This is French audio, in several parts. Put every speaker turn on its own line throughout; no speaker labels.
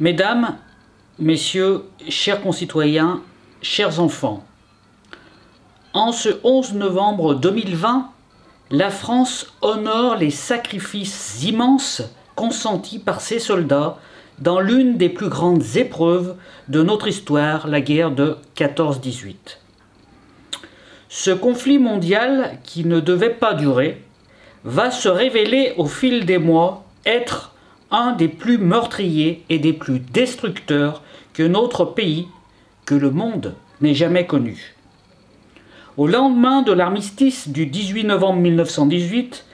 Mesdames, Messieurs, chers concitoyens, chers enfants, en ce 11 novembre 2020, la France honore les sacrifices immenses consentis par ses soldats dans l'une des plus grandes épreuves de notre histoire, la guerre de 14-18. Ce conflit mondial, qui ne devait pas durer, va se révéler au fil des mois être un des plus meurtriers et des plus destructeurs que notre pays, que le monde n'ait jamais connu. Au lendemain de l'armistice du 18 novembre 1918,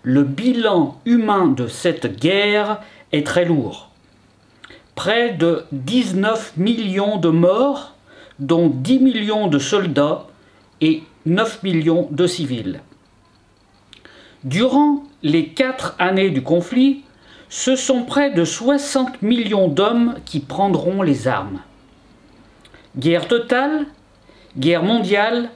le bilan humain de cette guerre est très lourd. Près de 19 millions de morts, dont 10 millions de soldats et 9 millions de civils. Durant les 4 années du conflit, ce sont près de 60 millions d'hommes qui prendront les armes. Guerre totale, guerre mondiale,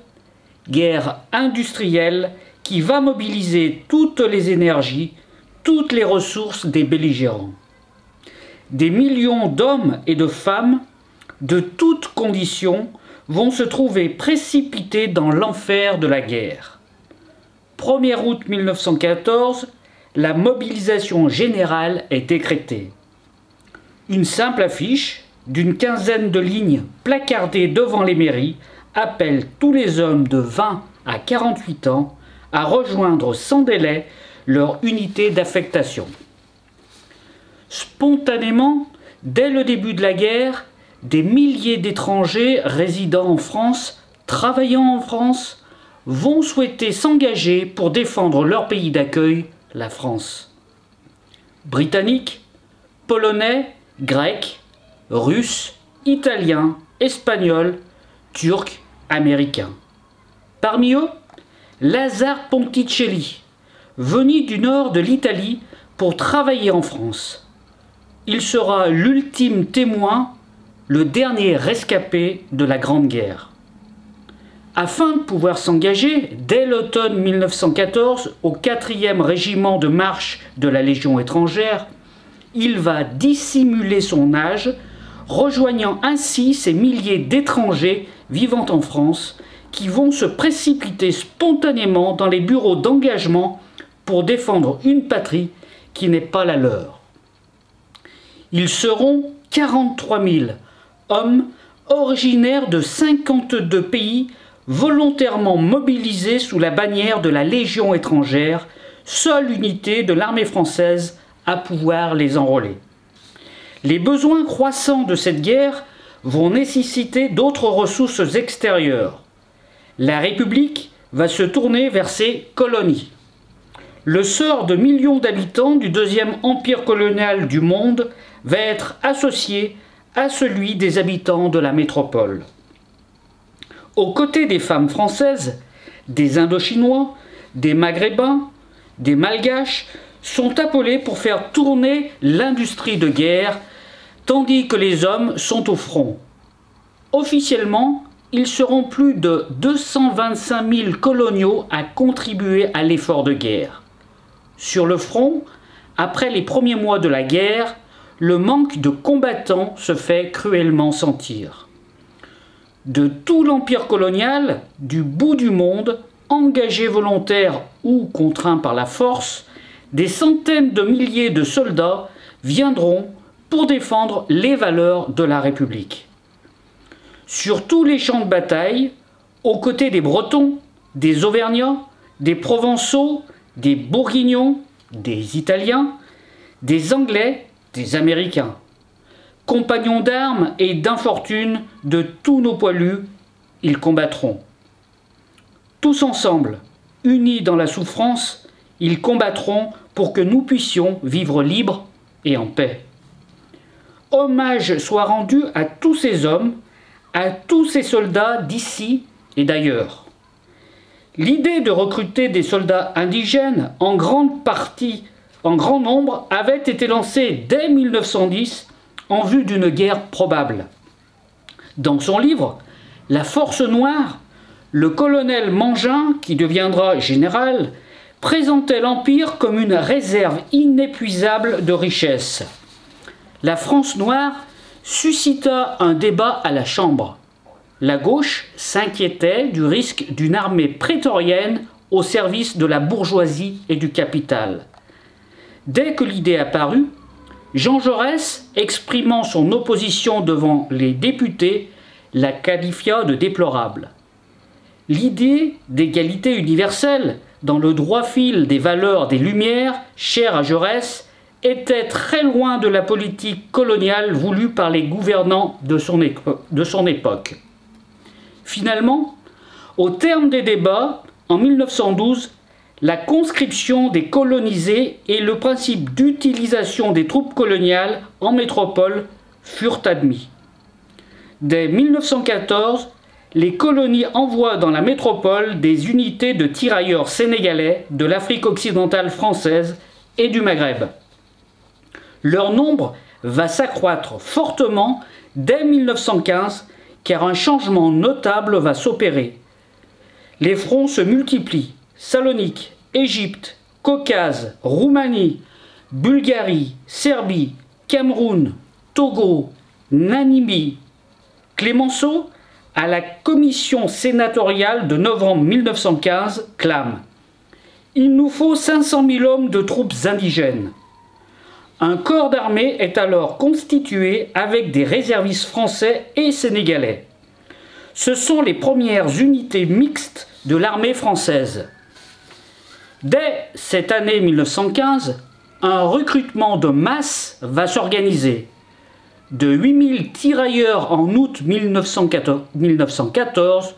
guerre industrielle qui va mobiliser toutes les énergies, toutes les ressources des belligérants. Des millions d'hommes et de femmes, de toutes conditions, vont se trouver précipités dans l'enfer de la guerre. 1er août 1914, la mobilisation générale est décrétée. Une simple affiche d'une quinzaine de lignes placardées devant les mairies appelle tous les hommes de 20 à 48 ans à rejoindre sans délai leur unité d'affectation. Spontanément, dès le début de la guerre, des milliers d'étrangers résidant en France, travaillant en France, vont souhaiter s'engager pour défendre leur pays d'accueil, la France. Britanniques, Polonais, Grecs, Russes, Italiens, Espagnols, Turcs, Américains. Parmi eux, Lazare Ponticelli, venu du nord de l'Italie pour travailler en France. Il sera l'ultime témoin, le dernier rescapé de la Grande Guerre. Afin de pouvoir s'engager, dès l'automne 1914, au 4e régiment de marche de la Légion étrangère, il va dissimuler son âge, rejoignant ainsi ces milliers d'étrangers vivant en France qui vont se précipiter spontanément dans les bureaux d'engagement pour défendre une patrie qui n'est pas la leur. Ils seront 43 000 hommes originaires de 52 pays volontairement mobilisés sous la bannière de la Légion étrangère, seule unité de l'armée française à pouvoir les enrôler. Les besoins croissants de cette guerre vont nécessiter d'autres ressources extérieures. La République va se tourner vers ses colonies. Le sort de millions d'habitants du deuxième empire colonial du monde va être associé à celui des habitants de la métropole. Aux côtés des femmes françaises, des Indochinois, des Maghrébins, des Malgaches sont appelés pour faire tourner l'industrie de guerre, tandis que les hommes sont au front. Officiellement, ils seront plus de 225 000 coloniaux à contribuer à l'effort de guerre. Sur le front, après les premiers mois de la guerre, le manque de combattants se fait cruellement sentir. De tout l'empire colonial, du bout du monde, engagés volontaires ou contraints par la force, des centaines de milliers de soldats viendront pour défendre les valeurs de la République. Sur tous les champs de bataille, aux côtés des Bretons, des Auvergnats, des Provençaux, des Bourguignons, des Italiens, des Anglais, des Américains. Compagnons d'armes et d'infortune de tous nos poilus, ils combattront. Tous ensemble, unis dans la souffrance, ils combattront pour que nous puissions vivre libres et en paix. Hommage soit rendu à tous ces hommes, à tous ces soldats d'ici et d'ailleurs. L'idée de recruter des soldats indigènes en grand nombre avait été lancée dès 1910 en vue d'une guerre probable. Dans son livre « La force noire », le colonel Mangin, qui deviendra général, présentait l'Empire comme une réserve inépuisable de richesses. la France noire suscita un débat à la Chambre. La gauche s'inquiétait du risque d'une armée prétorienne au service de la bourgeoisie et du capital. Dès que l'idée apparut, Jean Jaurès, exprimant son opposition devant les députés, la qualifia de déplorable. L'idée d'égalité universelle, dans le droit fil des valeurs des Lumières, chères à Jaurès, était très loin de la politique coloniale voulue par les gouvernants de son époque. Finalement, au terme des débats, en 1912, la conscription des colonisés et le principe d'utilisation des troupes coloniales en métropole furent admis. Dès 1914, les colonies envoient dans la métropole des unités de tirailleurs sénégalais de l'Afrique occidentale française et du Maghreb. Leur nombre va s'accroître fortement dès 1915 car un changement notable va s'opérer. Les fronts se multiplient. Salonique, Égypte, Caucase, Roumanie, Bulgarie, Serbie, Cameroun, Togo, Namibie. Clémenceau, à la commission sénatoriale de novembre 1915, clame « Il nous faut 500 000 hommes de troupes indigènes ». Un corps d'armée est alors constitué avec des réservistes français et sénégalais. Ce sont les premières unités mixtes de l'armée française. Dès cette année 1915, un recrutement de masse va s'organiser. De 8000 tirailleurs en août 1914,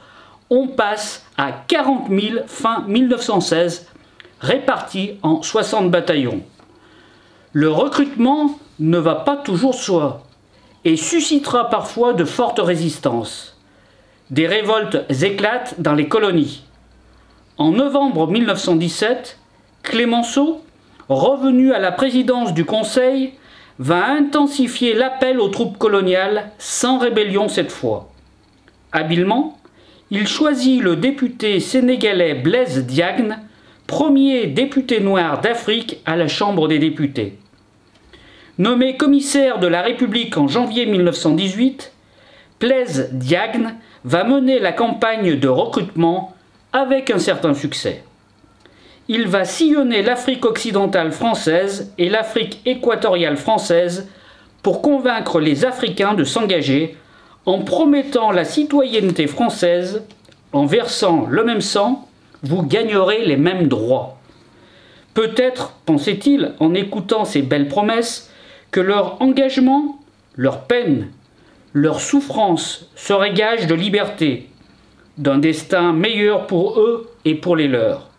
on passe à 40 000 fin 1916, répartis en 60 bataillons. Le recrutement ne va pas toujours soi et suscitera parfois de fortes résistances. Des révoltes éclatent dans les colonies. En novembre 1917, Clémenceau, revenu à la présidence du Conseil, va intensifier l'appel aux troupes coloniales, sans rébellion cette fois. Habilement, il choisit le député sénégalais Blaise Diagne, premier député noir d'Afrique à la Chambre des députés. Nommé commissaire de la République en janvier 1918, Blaise Diagne va mener la campagne de recrutement avec un certain succès. Il va sillonner l'Afrique occidentale française et l'Afrique équatoriale française pour convaincre les Africains de s'engager en promettant la citoyenneté française, en versant le même sang, vous gagnerez les mêmes droits. Peut-être, pensait-il en écoutant ces belles promesses, que leur engagement, leur peine, leur souffrance seraient gage de liberté, d'un destin meilleur pour eux et pour les leurs.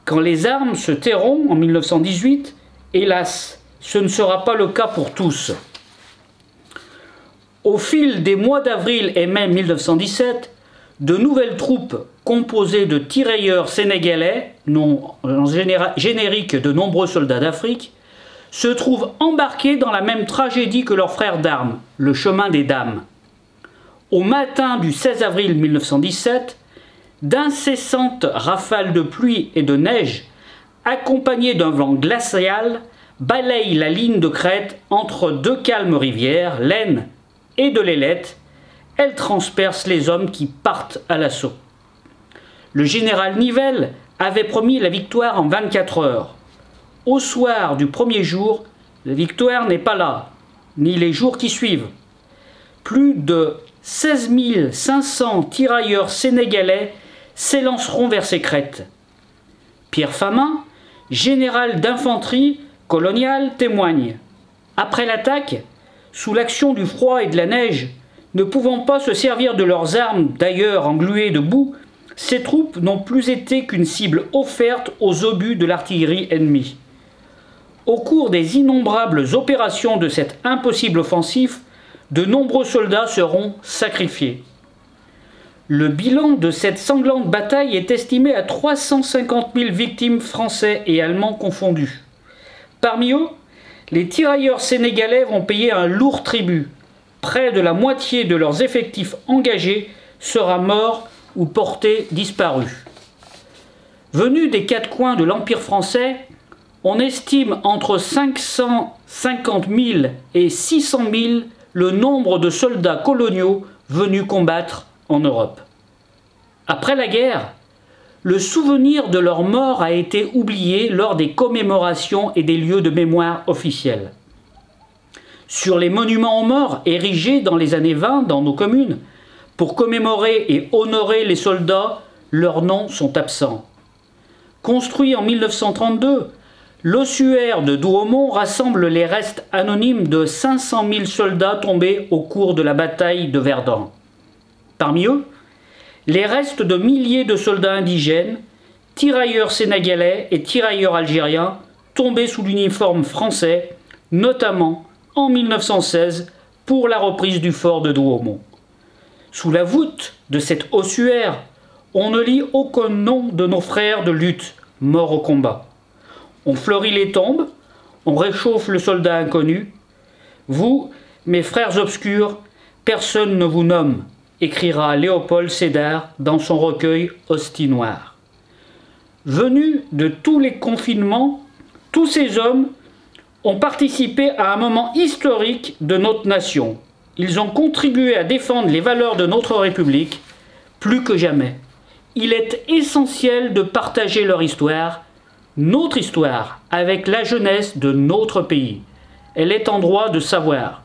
Quand les armes se tairont en 1918, hélas, ce ne sera pas le cas pour tous. Au fil des mois d'avril et mai 1917, de nouvelles troupes composées de tirailleurs sénégalais, nom générique de nombreux soldats d'Afrique, se trouvent embarqués dans la même tragédie que leurs frères d'armes, le chemin des dames. Au matin du 16 avril 1917, d'incessantes rafales de pluie et de neige, accompagnées d'un vent glacial, balayent la ligne de crête entre deux calmes rivières, l'Aisne et de l'Ailette. Elles transpercent les hommes qui partent à l'assaut. Le général Nivelle avait promis la victoire en 24 heures. Au soir du premier jour, la victoire n'est pas là, ni les jours qui suivent. Plus de 16 500 tirailleurs sénégalais s'élanceront vers ces crêtes. Pierre Famin, général d'infanterie coloniale, témoigne. Après l'attaque, sous l'action du froid et de la neige, ne pouvant pas se servir de leurs armes, d'ailleurs engluées de boue, ces troupes n'ont plus été qu'une cible offerte aux obus de l'artillerie ennemie. Au cours des innombrables opérations de cette impossible offensive, de nombreux soldats seront sacrifiés. Le bilan de cette sanglante bataille est estimé à 350 000 victimes français et allemands confondus. Parmi eux, les tirailleurs sénégalais vont payer un lourd tribut. Près de la moitié de leurs effectifs engagés sera mort ou porté disparu. Venus des quatre coins de l'Empire français, On estime entre 550 000 et 600 000 le nombre de soldats coloniaux venus combattre en Europe. Après la guerre, le souvenir de leur mort a été oublié lors des commémorations et des lieux de mémoire officiels. Sur les monuments aux morts érigés dans les années 20 dans nos communes, pour commémorer et honorer les soldats, leurs noms sont absents. Construit en 1932, l'ossuaire de Douaumont rassemble les restes anonymes de 500 000 soldats tombés au cours de la bataille de Verdun. Parmi eux, les restes de milliers de soldats indigènes, tirailleurs sénégalais et tirailleurs algériens tombés sous l'uniforme français, notamment en 1916 pour la reprise du fort de Douaumont. Sous la voûte de cet ossuaire, on ne lit aucun nom de nos frères de lutte morts au combat. On fleurit les tombes, on réchauffe le soldat inconnu. Vous, mes frères obscurs, personne ne vous nomme, écrira Léopold Sédar dans son recueil Hostie noire. Venus de tous les confinements, tous ces hommes ont participé à un moment historique de notre nation. Ils ont contribué à défendre les valeurs de notre République plus que jamais. Il est essentiel de partager leur histoire, notre histoire, avec la jeunesse de notre pays. Elle est en droit de savoir.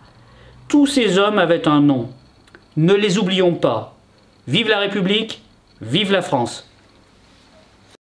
Tous ces hommes avaient un nom. Ne les oublions pas. Vive la République, vive la France.